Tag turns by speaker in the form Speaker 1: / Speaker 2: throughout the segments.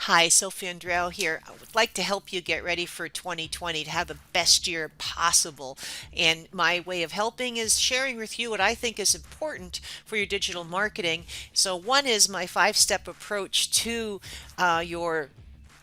Speaker 1: Hi, Sophie Andreu here. I would like to help you get ready for 2020 to have the best year possible. And my way of helping is sharing with you what I think is important for your digital marketing. So, one is my five-step approach to your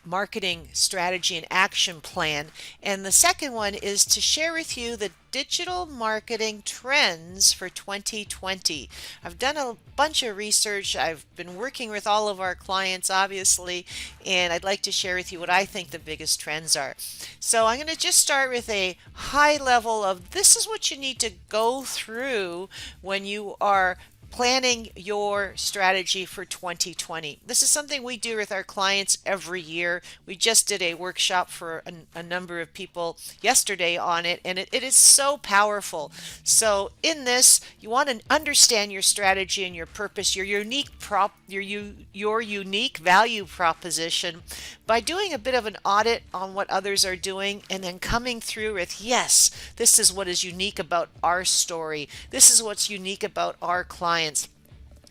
Speaker 1: marketing strategy and action plan. And the second one is to share with you the digital marketing trends for 2020. I've done a bunch of research. I've been working with all of our clients, obviously, and I'd like to share with you what I think the biggest trends are. So I'm going to just start with a high level of this is what you need to go through when you are planning your strategy for 2020. This is something we do with our clients every year. We just did a workshop for a number of people yesterday on it, and it is so powerful. So in this, you want to understand your strategy and your purpose, your unique value proposition by doing a bit of an audit on what others are doing and then coming through with, yes, this is what is unique about our story. This is what's unique about our clients.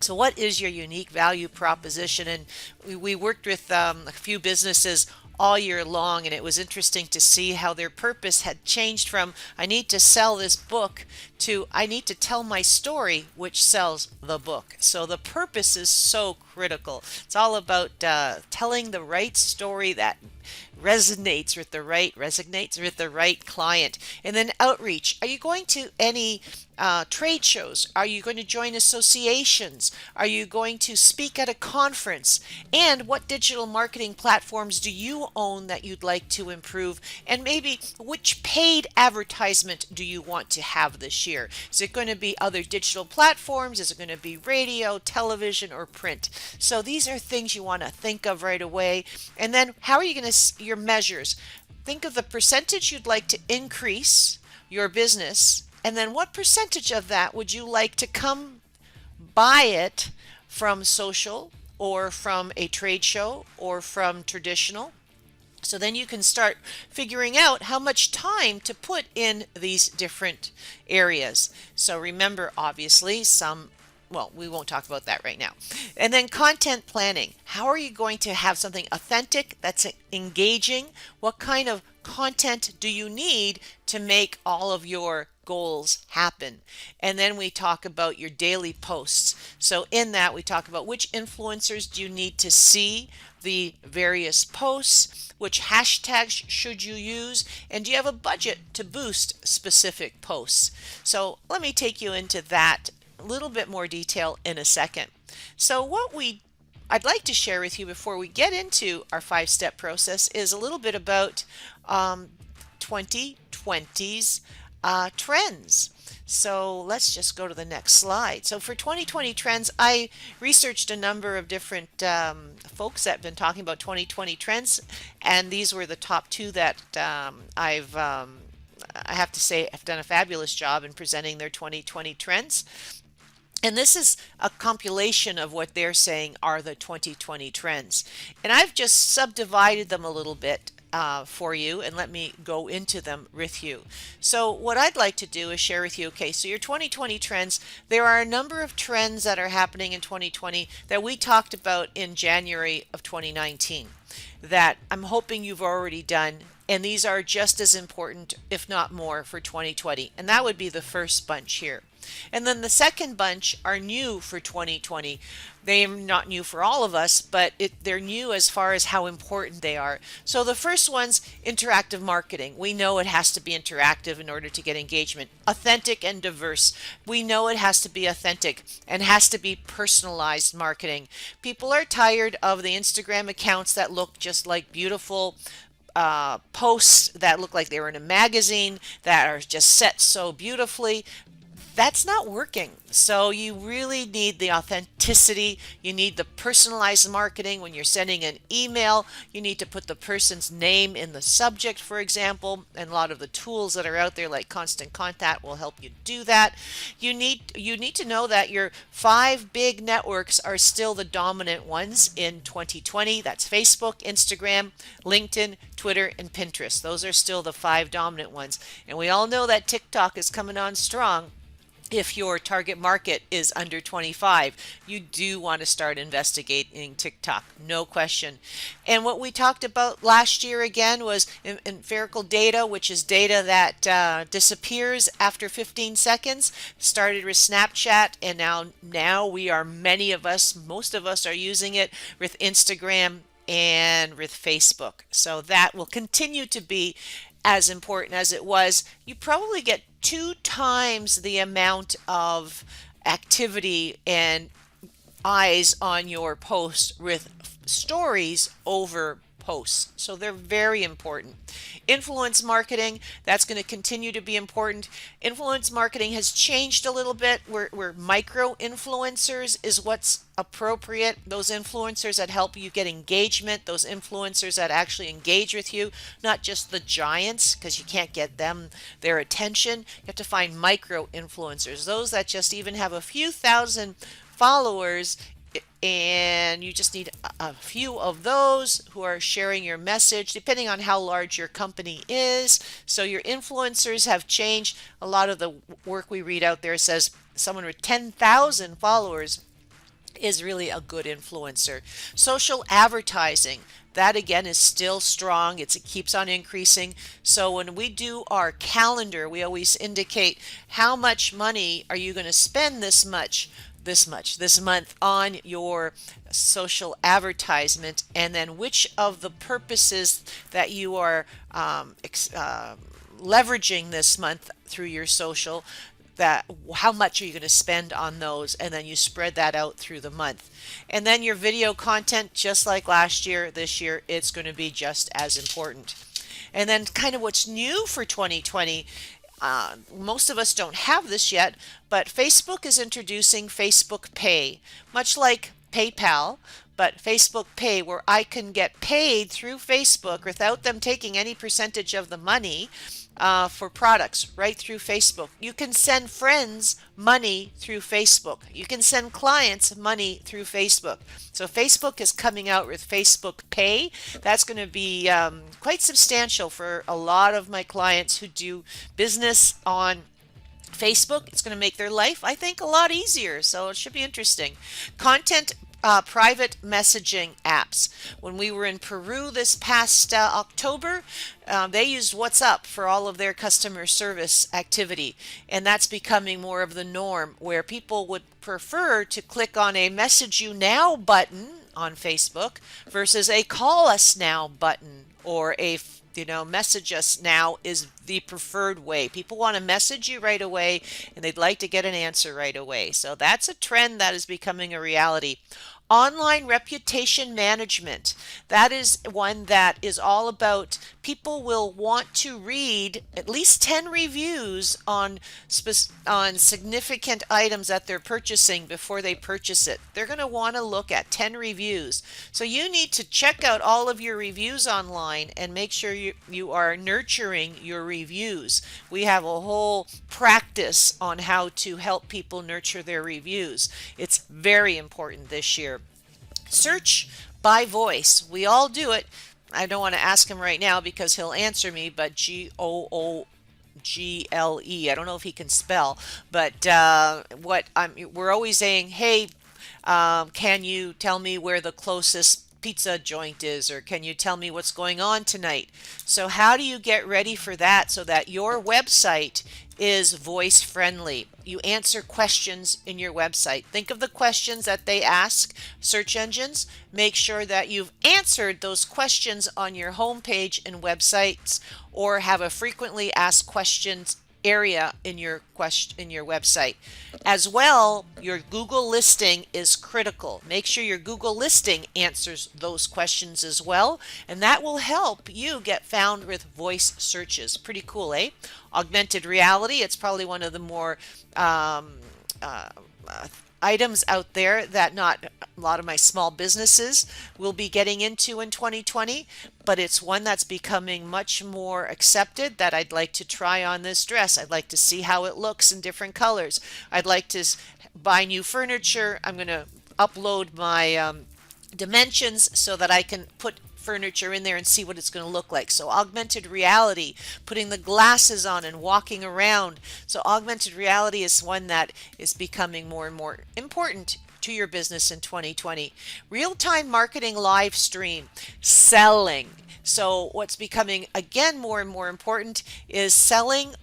Speaker 1: So what is your unique value proposition? And we worked with a few businesses all year long, and it was interesting to see how their purpose had changed from I need to sell this book to I need to tell my story, which sells the book. So the purpose is so critical. It's all about telling the right story that resonates with the right client. And then outreach. Are you going to any trade shows? Are you going to join associations? Are you going to speak at a conference? And what digital marketing platforms do you own that you'd like to improve? And maybe which paid advertisement do you want to have this year? Is it going to be other digital platforms? Is it going to be radio, television, or print? So these are things you want to think of right away. And then how are you going to your measures? Think of the percentage you'd like to increase your business, and then what percentage of that would you like to come buy it from social or from a trade show or from traditional. So then you can start figuring out how much time to put in these different areas. So remember, obviously, well, we won't talk about that right now. And then content planning. How are you going to have something authentic that's engaging? What kind of content do you need to make all of your goals happen? And then we talk about your daily posts. So in that, we talk about which influencers do you need to see the various posts, which hashtags should you use, and do you have a budget to boost specific posts? So let me take you into that a little bit more detail in a second. So I'd like to share with you before we get into our five-step process is a little bit about 2020's trends. So let's just go to the next slide. So for 2020 trends, I researched a number of different folks that have been talking about 2020 trends, and these were the top two that I have to say have done a fabulous job in presenting their 2020 trends. And this is a compilation of what they're saying are the 2020 trends. And I've just subdivided them a little bit for you, and let me go into them with you. So what I'd like to do is share with you, okay, so your 2020 trends, there are a number of trends that are happening in 2020 that we talked about in January of 2019 that I'm hoping you've already done. And these are just as important, if not more, for 2020. And that would be the first bunch here. And then the second bunch are new for 2020. They are not new for all of us, but they're new as far as how important they are. So the first one's interactive marketing. We know it has to be interactive in order to get engagement. Authentic and diverse. We know it has to be authentic and has to be personalized marketing. People are tired of the Instagram accounts that look just like beautiful posts that look like they were in a magazine that are just set so beautifully. That's not working. So you really need the authenticity. You need the personalized marketing. When you're sending an email, you need to put the person's name in the subject, for example, and a lot of the tools that are out there like Constant Contact will help you do that. You need to know that your 5 big networks are still the dominant ones in 2020. That's Facebook, Instagram, LinkedIn, Twitter, and Pinterest. Those are still the 5 dominant ones. And we all know that TikTok is coming on strong. if your target market is under 25, you do want to start investigating TikTok, no question. And what we talked about last year again was empirical data, which is data that disappears after 15 seconds. Started with Snapchat, and now we are, many of us, most of us are using it with Instagram and with Facebook. So that will continue to be as important as it was. You probably get 2 times the amount of activity and eyes on your post with stories over posts. So they're very important. Influence marketing, that's going to continue to be important. Influence marketing has changed a little bit. Where micro influencers is what's appropriate. Those influencers that help you get engagement, those influencers that actually engage with you, not just the giants, because you can't get them their attention. You have to find micro influencers, those that just even have a few thousand followers, and you just need a few of those who are sharing your message, depending on how large your company is. So your influencers have changed. A lot of the work we read out there says someone with 10,000 followers is really a good influencer. Social advertising, that again is still strong. It keeps on increasing. So when we do our calendar, we always indicate how much money are you going to spend this month on your social advertisement, and then which of the purposes that you are leveraging this month through your social, that how much are you going to spend on those, and then you spread that out through the month. And then your video content, just like last year, this year it's going to be just as important. And then kind of what's new for 2020, most of us don't have this yet, but Facebook is introducing Facebook Pay, much like PayPal, but Facebook Pay, where I can get paid through Facebook without them taking any percentage of the money for products right through Facebook. You can send friends money through Facebook. You can send clients money through Facebook. So Facebook is coming out with Facebook Pay. That's going to be quite substantial for a lot of my clients who do business on Facebook. It's going to make their life, I think, a lot easier. So it should be interesting. Content private messaging apps. When we were in Peru this past October, they used WhatsApp for all of their customer service activity. And that's becoming more of the norm, where people would prefer to click on a message you now button on Facebook versus a call us now button, or a message us now is the preferred way. People want to message you right away, and they'd like to get an answer right away. So that's a trend that is becoming a reality. Online reputation management. That is one that is all about, people will want to read at least 10 reviews on significant items that they're purchasing before they purchase it. They're going to want to look at 10 reviews. So you need to check out all of your reviews online and make sure you are nurturing your reviews. We have a whole practice on how to help people nurture their reviews. It's very important this year. Search by voice. We all do it. I don't want to ask him right now because he'll answer me, but Google. I don't know if he can spell, but we're always saying, hey, can you tell me where the closest pizza joint is, or can you tell me what's going on tonight? So how do you get ready for that so that your website is voice friendly? You answer questions in your website. Think of the questions that they ask search engines. Make sure that you've answered those questions on your homepage and websites, or have a frequently asked questions area in your website. As well, your Google listing is critical. Make sure your Google listing answers those questions as well, and that will help you get found with voice searches. Pretty cool, eh? Augmented reality, it's probably one of the more items out there that not a lot of my small businesses will be getting into in 2020, but it's one that's becoming much more accepted, that I'd like to try on this dress. I'd like to see how it looks in different colors. I'd like to buy new furniture. I'm going to upload my dimensions so that I can put furniture in there and see what it's going to look like. So augmented reality, putting the glasses on and walking around. So augmented reality is one that is becoming more and more important to your business in 2020. Real-time marketing live stream, selling. So what's becoming again more and more important is selling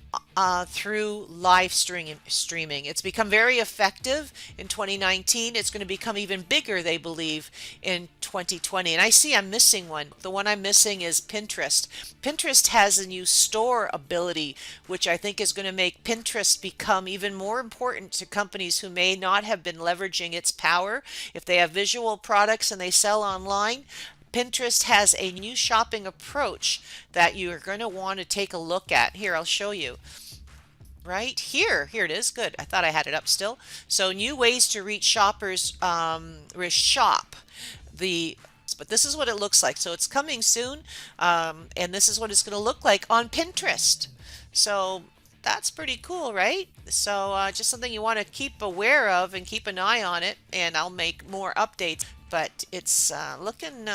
Speaker 1: through live streaming. It's become very effective in 2019. It's going to become even bigger, they believe, in 2020. And I see I'm missing one. The one I'm missing is Pinterest. Pinterest has a new store ability, which I think is going to make Pinterest become even more important to companies who may not have been leveraging its power. If they have visual products and they sell online, Pinterest has a new shopping approach that you're going to want to take a look at. Here, I'll show you. Right here it is. Good. I thought I had it up still. So new ways to reach shoppers, shop the. But this is what it looks like. So it's coming soon, and this is what it's going to look like on Pinterest. So that's pretty cool, right? So just something you want to keep aware of and keep an eye on it. And I'll make more updates. But it's looking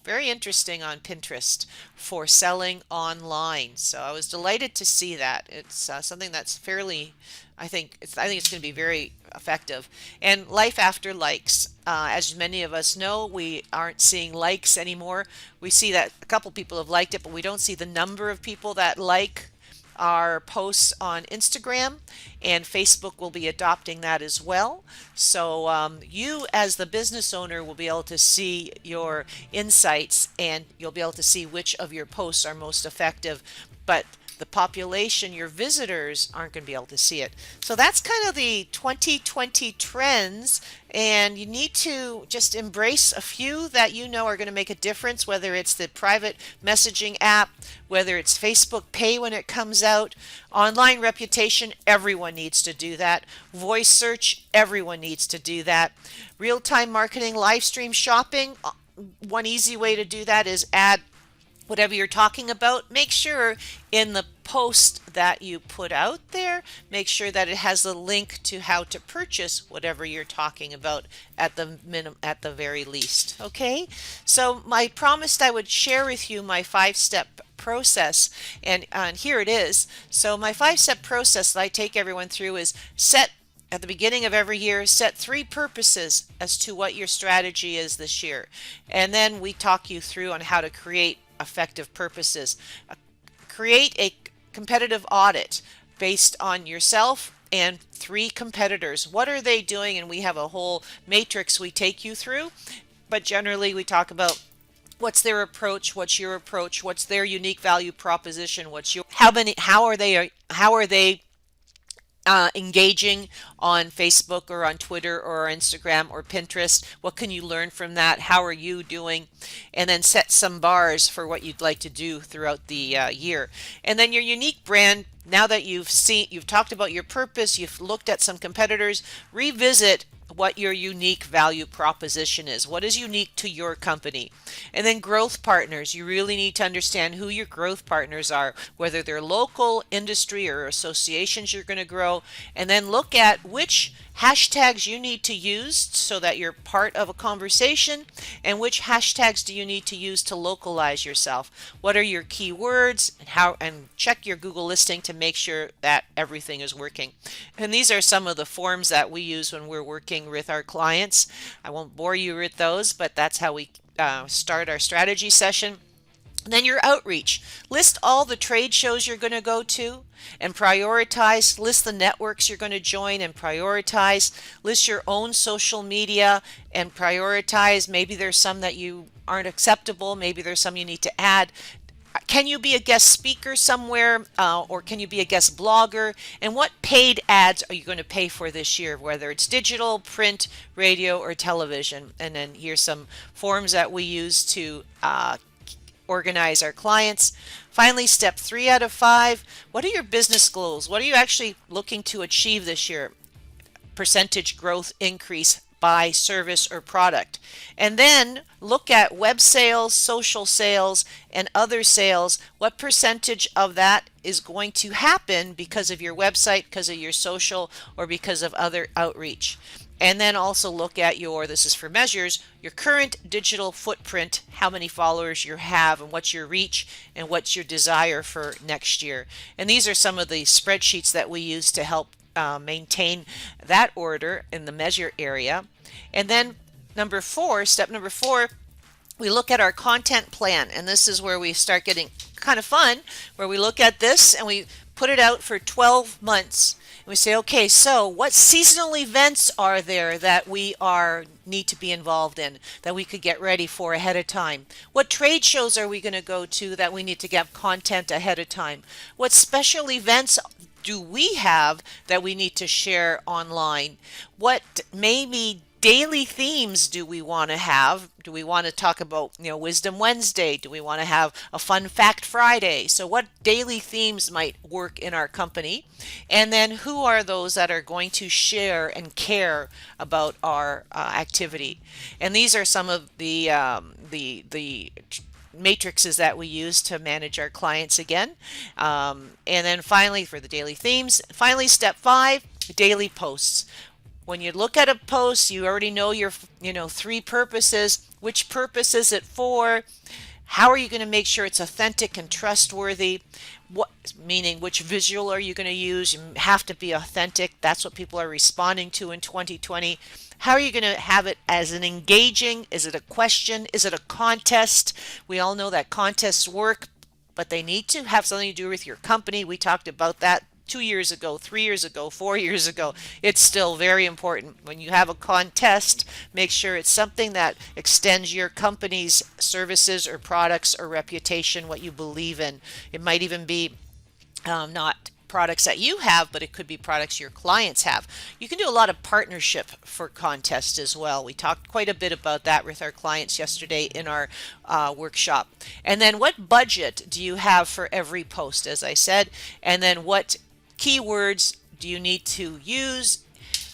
Speaker 1: very interesting on Pinterest for selling online. So I was delighted to see that. It's something that's fairly, I think it's going to be very effective. And life after likes. As many of us know, we aren't seeing likes anymore. We see that a couple people have liked it, but we don't see the number of people that like our posts on Instagram, and Facebook will be adopting that as well. So you as the business owner will be able to see your insights, and you'll be able to see which of your posts are most effective. But the population, your visitors, aren't going to be able to see it. So that's kind of the 2020 trends, and you need to just embrace a few that you know are going to make a difference, whether it's the private messaging app, whether it's Facebook Pay when it comes out, online reputation, everyone needs to do that. Voice search, everyone needs to do that. Real-time marketing, live stream shopping, one easy way to do that is add whatever you're talking about. Make sure in the post that you put out there, make sure that it has a link to how to purchase whatever you're talking about at the very least. Okay, so I promised I would share with you my 5-step process, and here it is. So my 5-step process that I take everyone through is at the beginning of every year, set 3 purposes as to what your strategy is this year. And then we talk you through on how to create effective purposes. Create a competitive audit based on yourself and 3 competitors. What are they doing? And we have a whole matrix we take you through. But generally, we talk about what's their approach, what's your approach, what's their unique value proposition, how are they engaging on Facebook or on Twitter or Instagram or Pinterest. What can you learn from that? How are you doing? And then set some bars for what you'd like to do throughout the year. And then your unique brand. Now that you've talked about your purpose, you've looked at some competitors, revisit what your unique value proposition is. What is unique to your company? And then growth partners. You really need to understand who your growth partners are, whether they're local, industry, or associations you're going to grow. And then look at which hashtags you need to use so that you're part of a conversation, and which hashtags do you need to use to localize yourself. What are your keywords, and check your Google listing to make sure that everything is working. And these are some of the forms that we use when we're working with our clients. I won't bore you with those, but that's how we start our strategy session. And then your outreach. List all the trade shows you're going to go to and prioritize. List the networks you're going to join and prioritize. List your own social media and prioritize. Maybe there's some that you aren't acceptable. Maybe there's some you need to add. Can you be a guest speaker somewhere, or can you be a guest blogger? And what paid ads are you going to pay for this year, whether it's digital, print, radio, or television? And then here's some forms that we use to organize our clients. Finally, step 3 out of 5, what are your business goals? What are you actually looking to achieve this year? Percentage growth increase by service or product. And then look at web sales, social sales, and other sales. What percentage of that is going to happen because of your website, because of your social, or because of other outreach? And then also look at your, this is for measures, your current digital footprint, how many followers you have and what's your reach and what's your desire for next year. And these are some of the spreadsheets that we use to help maintain that order in the measure area. And then step number four, we look at our content plan, and this is where we start getting kind of fun, where we look at this and we put it out for 12 months. And we say, okay, so what seasonal events are there that we need to be involved in, that we could get ready for ahead of time? What trade shows are we going to go to that we need to get content ahead of time? What special events do we have that we need to share online? What maybe daily themes do we want to have? Do we want to talk about, Wisdom Wednesday? Do we want to have a Fun Fact Friday? So what daily themes might work in our company? And then who are those that are going to share and care about our activity? And these are some of the matrices that we use to manage our clients again. And then finally, for the daily themes, step 5, daily posts. When you look at a post, you already know your 3 purposes. Which purpose is it for? How are you going to make sure it's authentic and trustworthy? Meaning which visual are you going to use? You have to be authentic. That's what people are responding to in 2020. How are you going to have it as an engaging? Is it a question? Is it a contest? We all know that contests work, but they need to have something to do with your company. We talked about that 2 years ago, 3 years ago, 4 years ago. It's still very important. When you have a contest, make sure it's something that extends your company's services or products or reputation, what you believe in. It might even be not products that you have, but it could be products your clients have. You can do a lot of partnership for contests as well. We talked quite a bit about that with our clients yesterday in our workshop. And then what budget do you have for every post, as I said? And then what keywords do you need to use?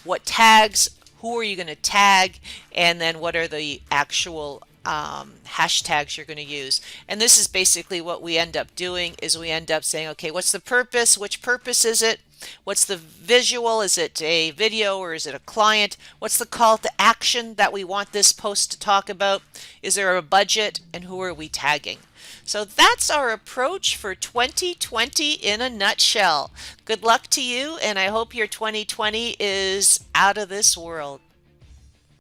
Speaker 1: What tags? Who are you going to tag? And then what are the actual hashtags you're going to use? And this is basically what we end up doing, is we end up saying, okay, what's the purpose? Which purpose is it? What's the visual? Is it a video or is it a client? What's the call to action that we want this post to talk about? Is there a budget? And who are we tagging? So that's our approach for 2020 in a nutshell. Good luck to you, and I hope your 2020 is out of this world.